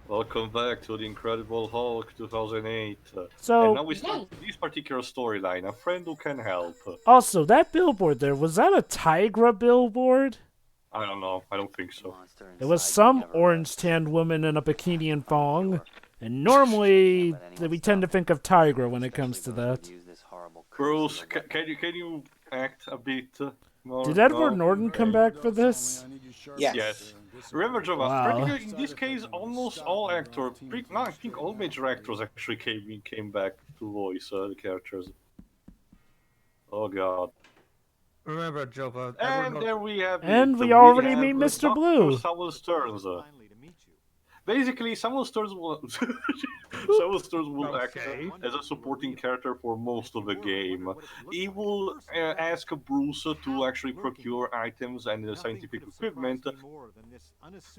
Welcome back to the Incredible Hulk 2008. And So, now we start with this particular storyline, a friend who can help. also, that billboard there, was that a Tigra billboard? I don't know, I don't think The so. monster It was inside you some never orange rests. tanned woman in a bikini and I'm thong. pure. And Can't normally, let anyone we stop tend to me. think of Tigra when it comes to Especially those that. who use this horrible curse as Bruce, a weapon. can you act a bit Did more? Edward No? Norton come Okay. back for this? Yes. Yes. Remember, Jova, Wow. practically in this case, almost all actors, no, I think all major actors actually came back to voice the characters. Oh god. Remember, Jova, And there we have it. And we We already have meet Mr. Dr. Blue. Samuel Stearns. Basically, Samuel Stearns will Samuel Stearns will act Okay. as a supporting character for most of the game. He will ask Bruce to actually procure items and scientific equipment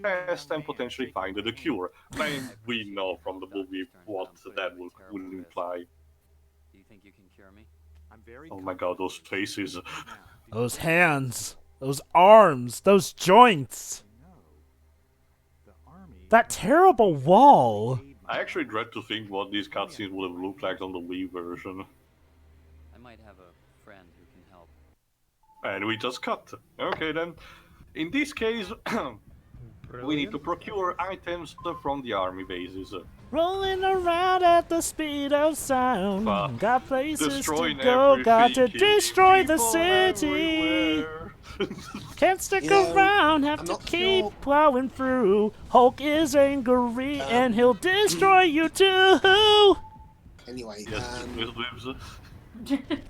test and potentially find the cure. And we know from the movie what that would imply. Do you think you can cure me? Oh my god, those faces. Those hands. Those arms. Those joints. That terrible wall. I actually dread to think what these cutscenes would have looked like on the Wii version. I might have a friend who can help. And we just cut. Okay then. In this case, we need to procure items from the army bases. Rolling around at the speed of sound. But Got places to destroying go. Got to everything, killing destroy the people city. everywhere. Can't stick You know, around, have I'm to not keep sure- plowing through. Hulk is angry and he'll destroy you too. Anyway, Yes, lives.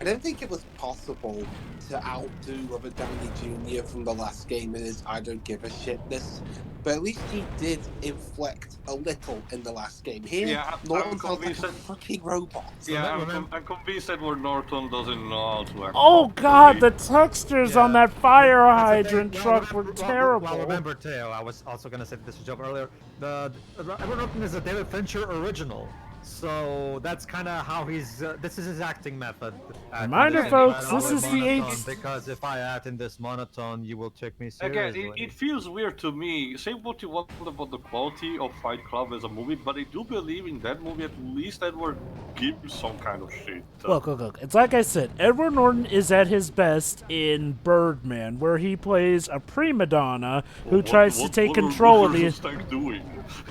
I don't think it was possible to outdo Robert Downey Jr. from the last game in his I don't give a shitness, but at least he did inflect a little in the last game. Here, Yeah, I'm Norton sounds like convinced a that- fucking robot. Yeah, I'm convinced Edward Norton doesn't know how to act. Oh god, the properly. textures Yeah, on that fire That's the thing. hydrant truck were Well, terrible. remember, Teo, I was also gonna say this job earlier. The Edward Norton is a David Fincher original, so that's kind of how he's. This is his acting method. Reminder, This folks, is this is the monotone, eighth- Because if I act in this monotone, you will take me Again, seriously. it feels weird to me. Say what you want about the quality of Fight Club as a movie, but I do believe in that movie at least Edward gives some kind of shit. Look. It's like I said, Edward Norton is at his best in Birdman, where he plays a prima donna who tries to take control of the. What Stank doing?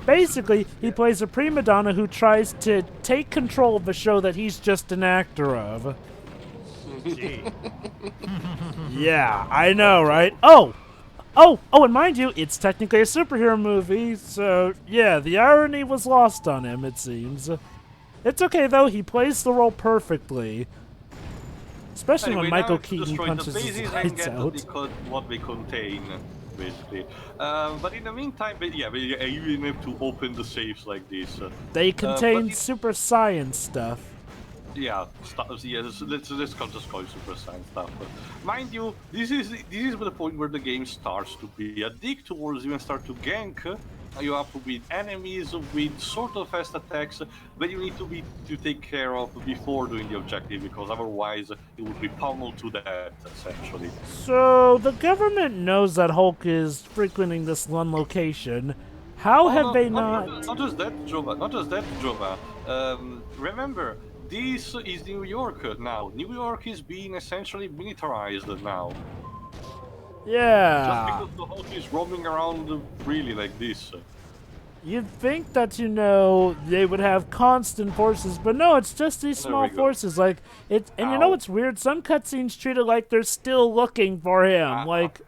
Basically, he plays a prima donna who tries to take control of a show that he's just an actor of. Gee. Yeah, I know, right? And mind you, it's technically a superhero movie, so yeah, the irony was lost on him, it seems. It's okay though, he plays the role perfectly. Especially Anyway, when now Michael to Keaton destroy punches the his bases and lights get out. what they contain, basically. But in the meantime, you have to open the safes like this. They contain but it- super science stuff. Yeah, let's just call it Super Saiyan stuff. Mind you, this is the point where the game starts to be a dick towards you and start to gank. You have to beat enemies with sort of fast attacks that you need to take care of before doing the objective, because otherwise it would be pummeled to death essentially. So, the government knows that Hulk is frequenting this one location. How have they not... Not just that, Jova. Remember, this is New York now. New York is being essentially militarized now. Just Yeah. because the Hulk is roaming around freely like this. You'd think that, they would have constant forces, but no, it's just these There small we go. forces. Like, and you know Ow. what's weird? Some cutscenes treat it like they're still looking for him. Like,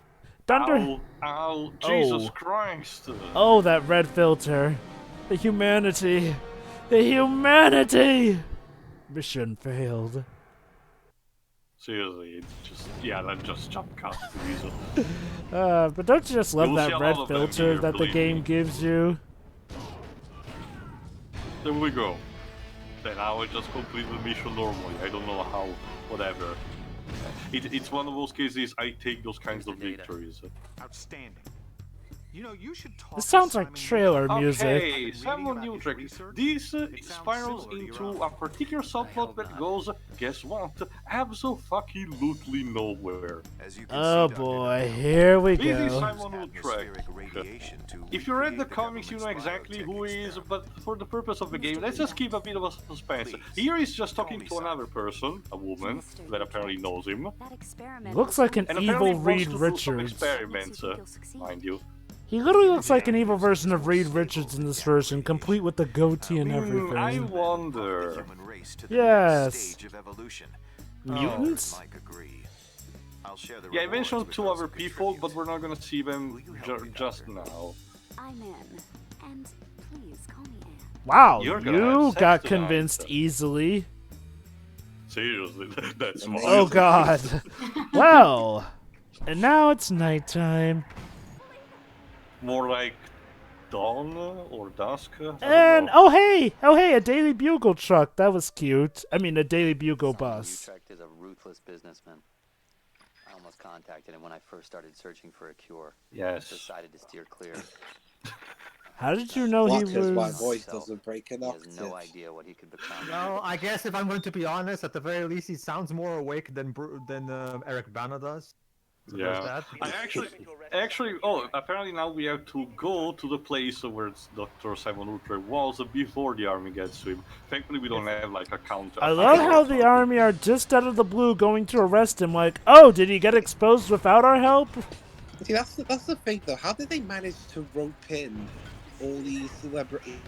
Thunder... Ow, Jesus Oh. Christ! Oh, that red filter. The humanity. The humanity! Mission failed. Seriously, let's just jump cut to Weasel. But don't you just love You'll see that a red lot of them filter here, that the believe game me. gives you? There we go. Then I will just complete the mission normally. I don't know how, whatever. It's one of those cases I take those kinds of Here's the data. victories. Outstanding. You know, you should talk This to sounds like Simon trailer Newton. music. Okay, Simon Newton. This spirals similar to your into own. a particular subplot hope that not. goes, guess what? Absolutely nowhere. As you can Oh see, Dr. boy, Dunhill, here we This is go. Simon atmospheric Utrecht. radiation to If you read the recreate comics, you know government's exactly who he biotech is, experiment. but for the purpose of the game, let's just keep a bit of a suspense. Please, Here he's just call talking me to Simon. another person, a woman, Mr. that apparently knows him. That experiment Looks was like an And unsuccessful. apparently evil wants Reed to do some Richards. experiments, Makes you think you'll succeed. mind you. He literally looks like an evil version of Reed Richards in this version, complete with the goatee and I everything. wonder. The human race to the Yes. next stage of evolution. Mutants? Mike agree. I'll share the Yeah, I rewards mentioned with two those other who people, but contribute. we're not gonna see them Will you help me, just Doctor? now. I'm in. And please call me Anne. Wow, You're gonna you have sex got tonight. convinced easily. Seriously, that's Amazing. why. Oh god. Well, and now it's nighttime. More like dawn or dusk. I don't And know. oh hey, a Daily Bugle truck. That was cute. I mean, a Daily Bugle bus. Utrecht is a ruthless businessman. I almost contacted him when I first started searching for a cure. Yes. Decided to steer clear. How did you know he Because my was? voice doesn't break an He has octave. no idea what he could become. Well, I guess if I'm going to be honest, at the very least, he sounds more awake than Eric Bana does. So there's Yeah. that. Actually, oh, apparently now we have to go to the place where Dr. Simon Utrecht was before the army gets to him. Thankfully, we don't have like a counter. I love how the army are just out of the blue going to arrest him. Like, oh, did he get exposed without our help? See, that's the thing though. How did they manage to rope in all these celebrity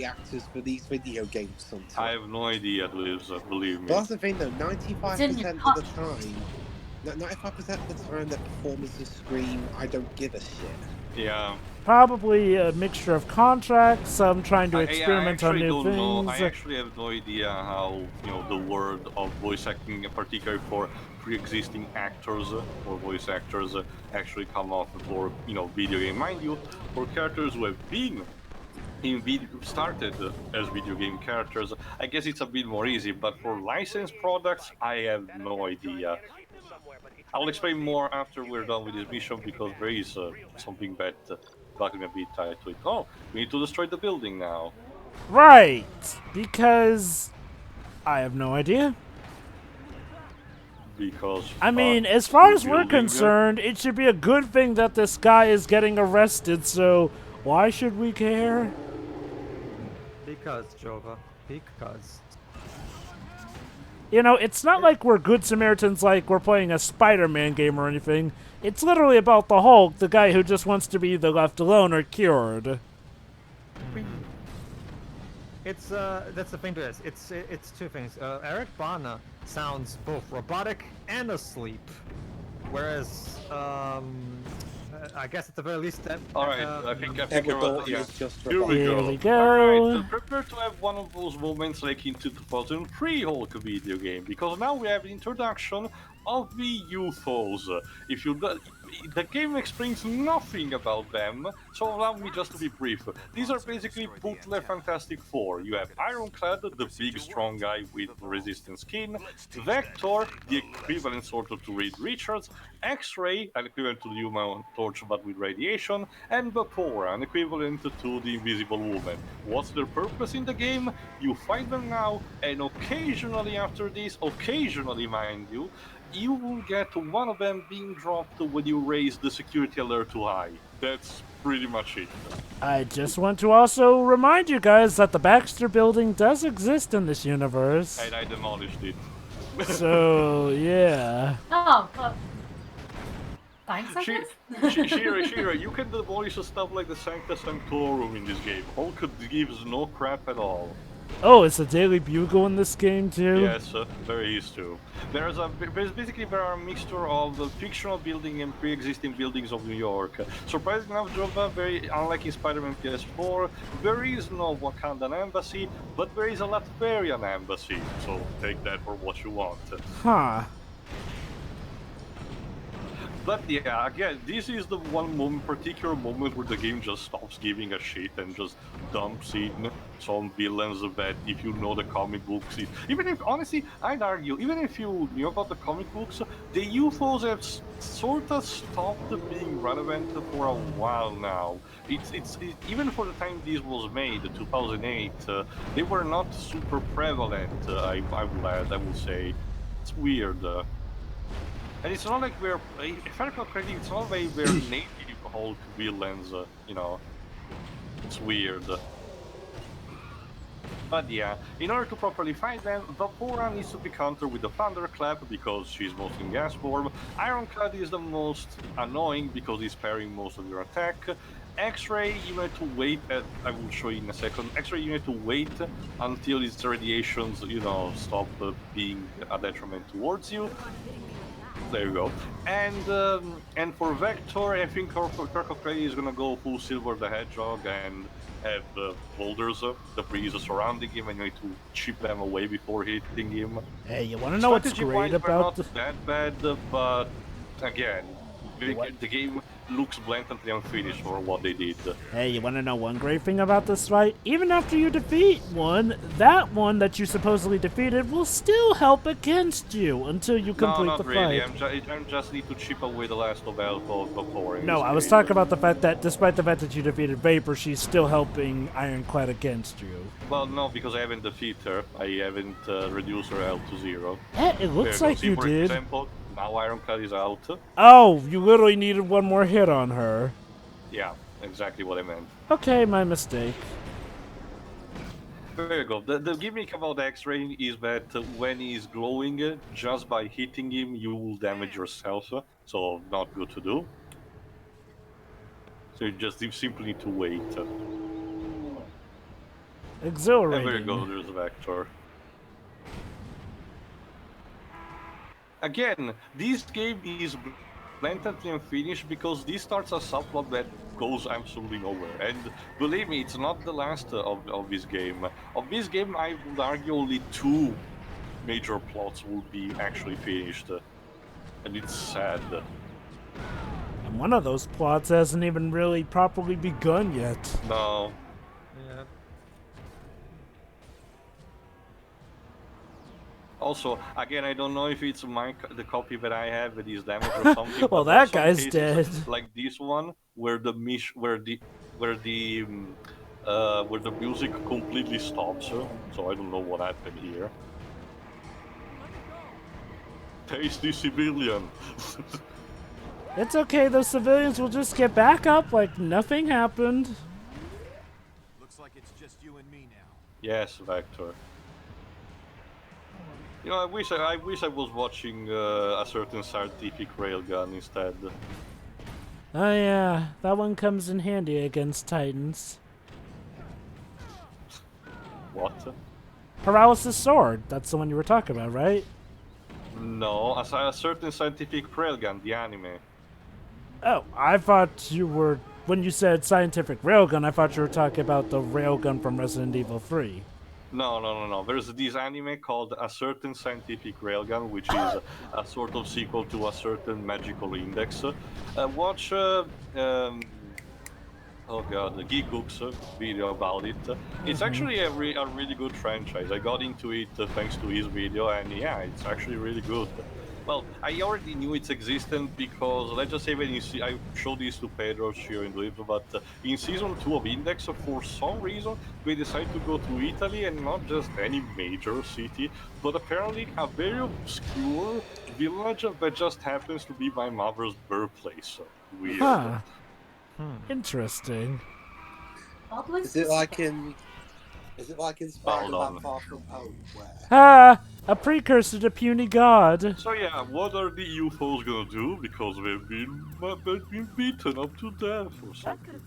actors for these video games sometimes? I have no idea, Liz, believe me. But that's the thing though, 95% It's in your of the pocket. time, 95% of the time the performances scream, I don't give a shit. Yeah. Probably a mixture of contracts, some trying to experiment I on actually new don't know. things. I actually have no idea how, the world of voice acting, particularly for pre-existing actors or voice actors, actually come off for, video game. Mind you, for characters who have been started as video game characters, I guess it's a bit more easy, but for licensed products, I have no idea. I'll explain more after we're done with this mission, because there is something that got me a bit tied to it. Oh, we need to destroy the building now. Right, because I have no idea. Because I mean, as far as we're building, concerned, it should be a good thing that this guy is getting arrested, so why should we care? Because, Jova. Because. It's not like we're good Samaritans like we're playing a Spider-Man game or anything. It's literally about the Hulk, the guy who just wants to be either left alone or cured. It's that's the thing to this. It's two things. Eric Bana sounds both robotic and asleep, whereas I guess at the very least that. Alright, I think Edward you're Norton yeah. is just Here we Here go. we go. Alright, prepare to have one of those moments like in 2003 Hulk video game, because now we have the introduction of the UFOs. If you do, the game explains nothing about them, so allow me just to be brief. These are basically bootleg Fantastic Four. You have Ironclad, the big strong guy with resistant skin, Vector, the equivalent sort of to Reed Richards, X-Ray, an equivalent to the Human Torch but with radiation, and Vapora, an equivalent to the Invisible Woman. What's their purpose in the game? You find them now, and occasionally after this, occasionally mind you, you will get one of them being dropped when you raise the security alert to high. That's pretty much it. I just want to also remind you guys that the Baxter building does exist in this universe. And I demolished it. So, yeah. Oh, well, thanks, I She- guess. Shira, you can demolish stuff like the Sancta Sanctorum in this game. Hulk gives no crap at all. Oh, is the Daily Bugle in this game too? Yes, there is too. There are a mixture of the fictional building and pre-existing buildings of New York. Surprisingly enough, Jova, very unlike in Spider-Man PS4, there is no Wakandan embassy, but there is a Latvian embassy. So take that for what you want. Huh. But yeah, again, this is the one particular moment where the game just stops giving a shit and just dumps in some villains that, if you know the comic books, honestly, I'd argue, even if you knew about the comic books, the UFOs have sort of stopped being relevant for a while now. Even for the time this was made, 2008, they were not super prevalent. I will say, it's weird. And it's not like if I recall correctly, it's not like we're native Hulk villains. You know, it's weird. But yeah, in order to properly fight them, Vapora needs to be countered with the Thunderclap because she's mostly in gas form. Ironclad is the most annoying because he's parrying most of your attack. X-Ray, you need to wait, I will show you in a second. X-Ray, you need to wait until its radiations, stop being a detriment towards you. There you go. And for Vector, I think Kirk is gonna go full Silver the Hedgehog and have boulders, debris surrounding him, and you need to chip them away before hitting him. Hey, you want to know what's great about not that bad, but again, the game looks blatantly unfinished for what they did. Hey, you want to know one great thing about this fight? Even after you defeat one, that one that you supposedly defeated will still help against you until you complete the really. fight. I just need to chip away the last of Alpha before. No, I was talking about the fact that despite the fact that you defeated Vapor, she's still helping Ironclad against you. Well, no, because I haven't defeated her. I haven't reduced her health to 0. Yeah, it looks like you for did. Example, now Ironclad is out. Oh, you literally needed one more hit on her. Yeah, exactly what I meant. Okay, my mistake. There you go. The gimmick about X-Ray is that when he's glowing, just by hitting him, you will damage yourself. So, not good to do. So you just simply need to wait. Exhilarating. And there you go, there's Vector. Again, this game is blatantly unfinished because this starts a subplot that goes absolutely nowhere. And believe me, it's not the last of this game. Of this game, I would argue only 2 major plots will be actually finished. And it's sad. And one of those plots hasn't even really properly begun yet. No. Yeah. Also, again, I don't know if it's the copy that I have that is damaged or something. Well, but there are that some guy's cases, dead. like this one, where the music completely stops. So I don't know what happened here. Tasty civilian. It's okay, those civilians will just get back up like nothing happened. Looks like it's just you and me now. Yes, Vector. I wish I was watching a certain scientific railgun instead. Oh yeah, that one comes in handy against Titans. What? Paralysis Sword, that's the one you were talking about, right? No, a certain scientific railgun, the anime. Oh, I thought you were... When you said scientific railgun, I thought you were talking about the railgun from Resident Evil 3. No. There's this anime called A Certain Scientific Railgun, which is a sort of sequel to A Certain Magical Index. Watch, oh god, the Geekbook's video about it. It's actually a really good franchise. I got into it thanks to his video, and yeah, it's actually really good. Well, I already knew its existence because, let's just say, I showed this to Pedro here in Live, but in Season 2 of Index, for some reason, we decided to go to Italy, and not just any major city, but apparently a very obscure village that just happens to be my mother's birthplace. Weird. Huh. Interesting. Oddly Is it like specific. in Spider-Man on. Far From Home, where Ah! A precursor to Puny God. So yeah, what are the UFOs gonna do? Because they've been beaten up to death or something.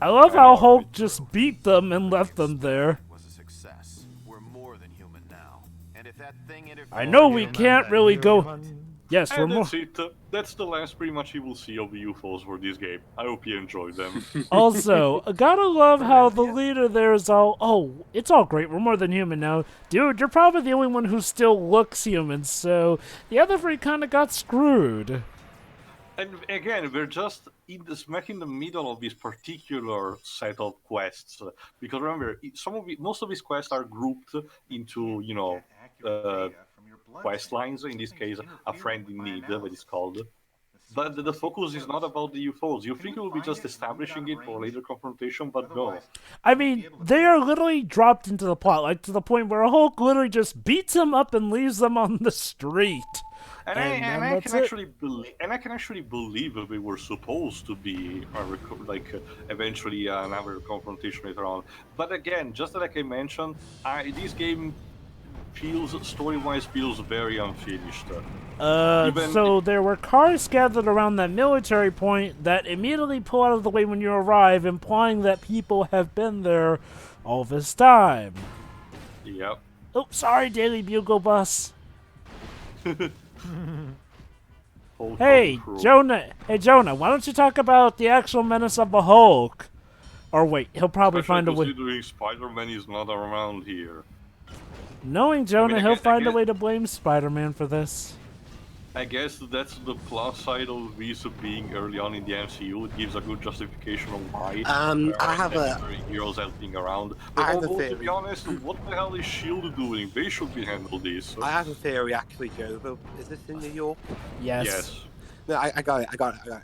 I love how Hulk just beat them and left them there. Was a success. We're more than human now. And if that thing I know we Human can't than really go... human. Yes, we're And more... that's it. That's the last pretty much you will see of the UFOs for this game. I hope you enjoyed them. Also, gotta love how the leader there is all... Oh, it's all great. We're more than human now. Dude, you're probably the only one who still looks human, so... The other three kinda got screwed. And again, we're just smack in the middle of this particular set of quests. Because remember, most of these quests are grouped into, quest lines. In this case, a friend in need, that is called. But the focus is not about the UFOs. You think it will be just establishing it for later confrontation, but no. I mean, they are literally dropped into the plot, like to the point where Hulk literally just beats them up and leaves them on the street. And I can actually believe that we were supposed to be eventually another confrontation later on. But again, just like I mentioned, this game story-wise feels very unfinished. So there were cars gathered around that military point that immediately pull out of the way when you arrive, implying that people have been there all this time. Yep. Oh, sorry, Daily Bugle Bus. Hey, Jonah. Hey, Jonah, why don't you talk about the actual menace of the Hulk? Or wait, he'll probably find a way. Considering Spider-Man is not around here. Knowing Jonah, he'll find a way to blame Spider-Man for this. I guess that's the plus side of Visa being early on in the MCU. It gives a good justification of why I have a heroes helping around. I have a Although, to theory. be honest, what the hell is SHIELD doing? They should be handling this. I have a theory actually, Joe. Is this in New York? Yes. No, I got it.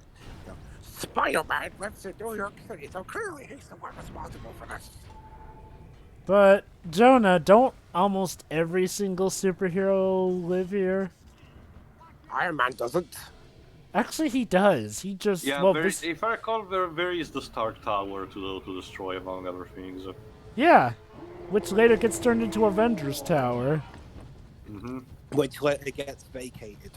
Spider-Man lives in New York City, so clearly he's the one responsible for this. But, Jonah, don't almost every single superhero live here? Iron Man doesn't. Actually, he does. He just... Yeah, well, if I recall, there is the Stark Tower to destroy, among other things. Yeah, which later gets turned into Avengers Tower. Mm-hmm. Which later gets vacated.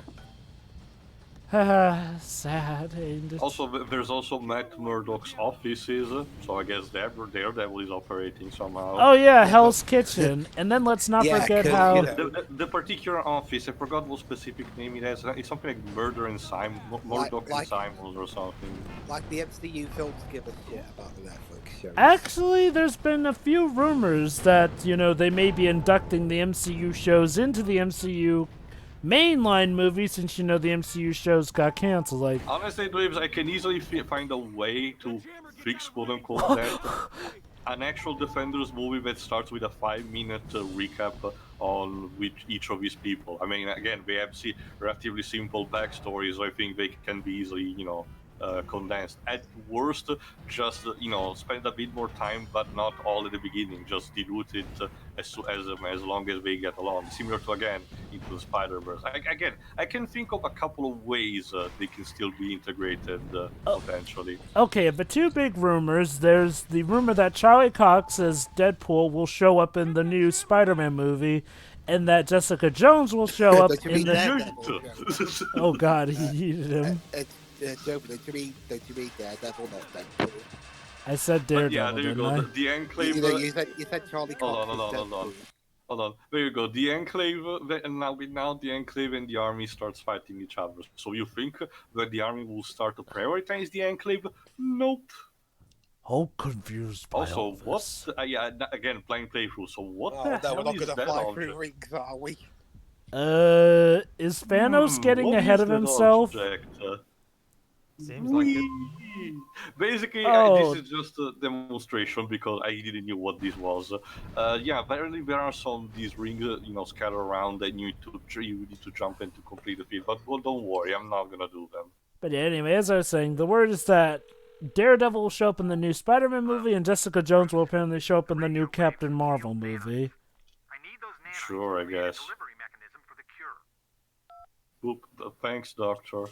Haha, sad. And Also, there's also Matt Murdock's offices, so I guess Daredevil is operating somehow. oh yeah, Hell's Kitchen. And then let's not Yeah, forget 'cause, how... you know, The particular office, I forgot what specific name it has. It's something like Murder and Murdock and Simons or something. Like the MCU films give a shit about the Netflix shows. Actually, there's been a few rumors that, you know, they may be inducting the MCU shows into the MCU mainline movie, since, you know, the MCU shows got canceled. Like, Honestly, Dweebs, I can easily find a way to fix quote-unquote that. An actual Defenders movie that starts with a 5-minute recap on each of these people. I mean, again, they have relatively simple backstories, so I think they can be easily, you know, condensed. At worst, just spend a bit more time, but not all at the beginning. Just dilute it as long as they get along. Similar to again into the Spider-Verse. I can think of a couple of ways they can still be integrated potentially. okay, the two big rumors. There's the rumor that Charlie Cox as Deadpool will show up in the new Spider-Man movie, and that Jessica Jones will show up Don't you in mean the... Daredevil? Oh god, he heated him. Joe, don't you mean Daredevil, not Deadpool? I said But Daredevil, yeah, there you didn't go. I? The Enclave. You said Charlie Cox. Hold on. There you go. The Enclave, and now the Enclave and the Army starts fighting each other. So you think that the Army will start to prioritize the Enclave? Nope. All confused by Also, all what? this. Again, playing playthrough. So what Oh, the no, hell we're not is gonna that fly object? through rings, are we? Is Thanos getting What ahead is of that himself? object? Seems like it. Basically, Oh. this is just a demonstration because I didn't know what this was. Yeah, apparently there are these rings, scattered around that you need to jump in to complete the field. But well, don't worry, I'm not gonna do them. But yeah, anyway, as I was saying, the word is that Daredevil will show up in the new Spider-Man movie, and Jessica Jones will apparently show up in the new Captain Marvel movie. Sure, I guess. Oop, thanks, Doctor.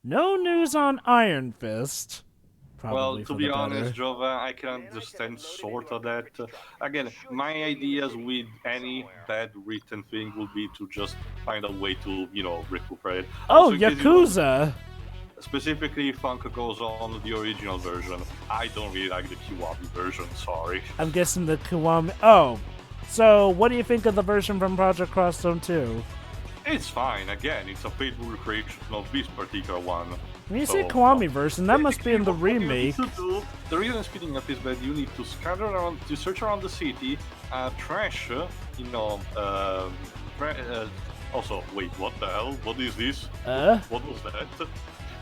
No news on Iron Fist. Probably Well, for to the be better. honest, Jova, I can understand sort of that. Again, my ideas with any bad written thing would be to just find a way to, recuperate. Oh, Also, in case you Yakuza! specifically, Funk goes on the original version. I don't really like the Kiwami version, sorry. I'm guessing the Kiwami... Oh, so what do you think of the version from Project Crosstone 2? It's fine, again, it's a faithful recreation of this particular one. When you say So, Kiwami version, that must be in the Basically, what you remake. need to do- The reason I'm speeding up is that you need to scatter around, to search around the city, trash, also, wait, what the hell? What is this? What was that?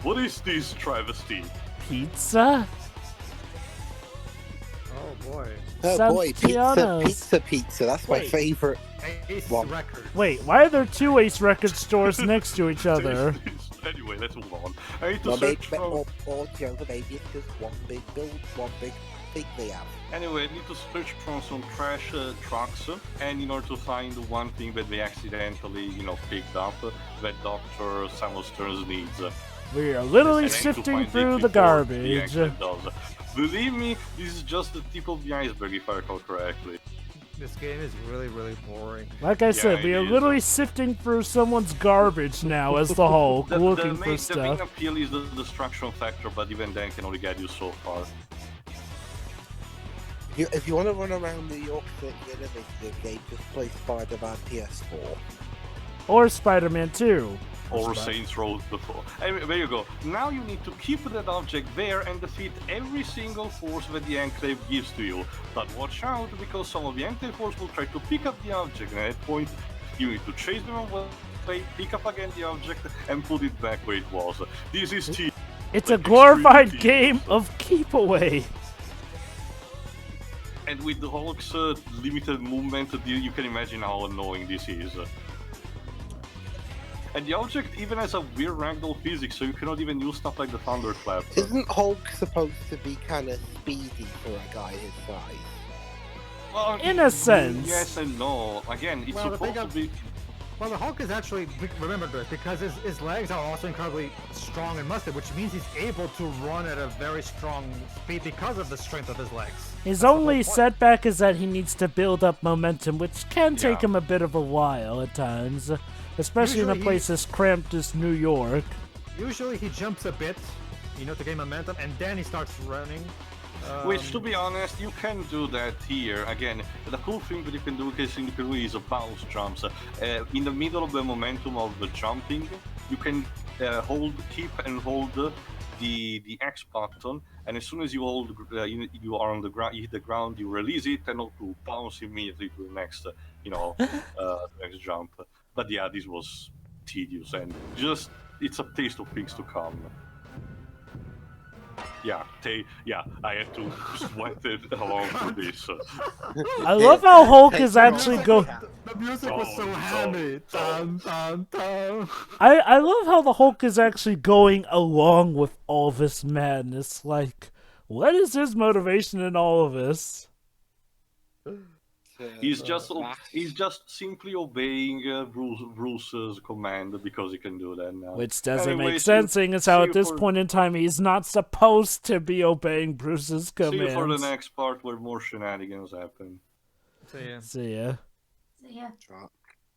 What is this travesty? Pizza? Oh boy. Oh boy, Santianos. pizza. That's my Wait. favorite. Ace What? Records. Wait, why are there two Ace record stores next to each other? Anyway, let's move on. I need to Or search maybe, for... or Joe, maybe it's just one big build, one big thing they have. Anyway, I need to search for some trash trucks, and in order to find the one thing that they accidentally, picked up, that Dr. Samuel Stearns needs. We are literally And I need to sifting find through it the before the garbage. accident does. Believe me, this is just the tip of the iceberg, if I recall correctly. This game is really, really boring. Like I said, it we are is. literally sifting through somene's garbage now as the Hulk, looking for The main stuff. appeal is the destruction factor, but even then can only get you so far. If you want to run around New York City in a video game, just play Spider-Man PS4. Or Spider-Man 2. Or Saints Row before. Anyway, there you go. Now you need to keep that object there and defeat every single force that the Enclave gives to you. But watch out, because some of the Enclave force will try to pick up the object, and at that point, you need to chase them away, pick up again the object, and put it back where it was. This is tedious. It's a glorified game of keep away. And with the Hulk's limited movement, you can imagine how annoying this is. And the object even has a weird ragdoll physics, so you cannot even use stuff like the thunderclap. Isn't Hulk supposed to be kind of speedy for a guy his size? Well, In a sense. Yes and no. Again, it's Well, the supposed thing to be... Well, the Hulk is actually, remember this, because his legs are also incredibly strong and muscular, which means he's able to run at a very strong speed because of the strength of his legs. His only setback is that he needs to build up momentum, which can take him a bit of a while at times. Especially in a Usually place as cramped as New York. Usually he jumps a bit, to gain momentum, and then he starts running. Which, to be honest, you can do that here. Again, the cool thing that you can do is a bounce jumps. In the middle of the momentum of the jumping, you can keep and hold the X button, and as soon as you hold, you are on the ground, you hit the ground, you release it, and it will bounce immediately to the next, next jump. But yeah, this was tedious, and it's a taste of things to come. Yeah, I had to sweat it along with this. I love how Hulk is actually going. The music was so hammy. Dun, dun, dun. I love how the Hulk is actually going along with all this madness. Like, what is his motivation in all of this? He's just simply obeying Bruce's command because he can do that now. Which doesn't Anyway, make sense, seeing as how see at you this for- point in time he's not supposed to be obeying Bruce's See you for the commands. next part where more shenanigans happen. So, yeah. See ya. So yeah. Drop.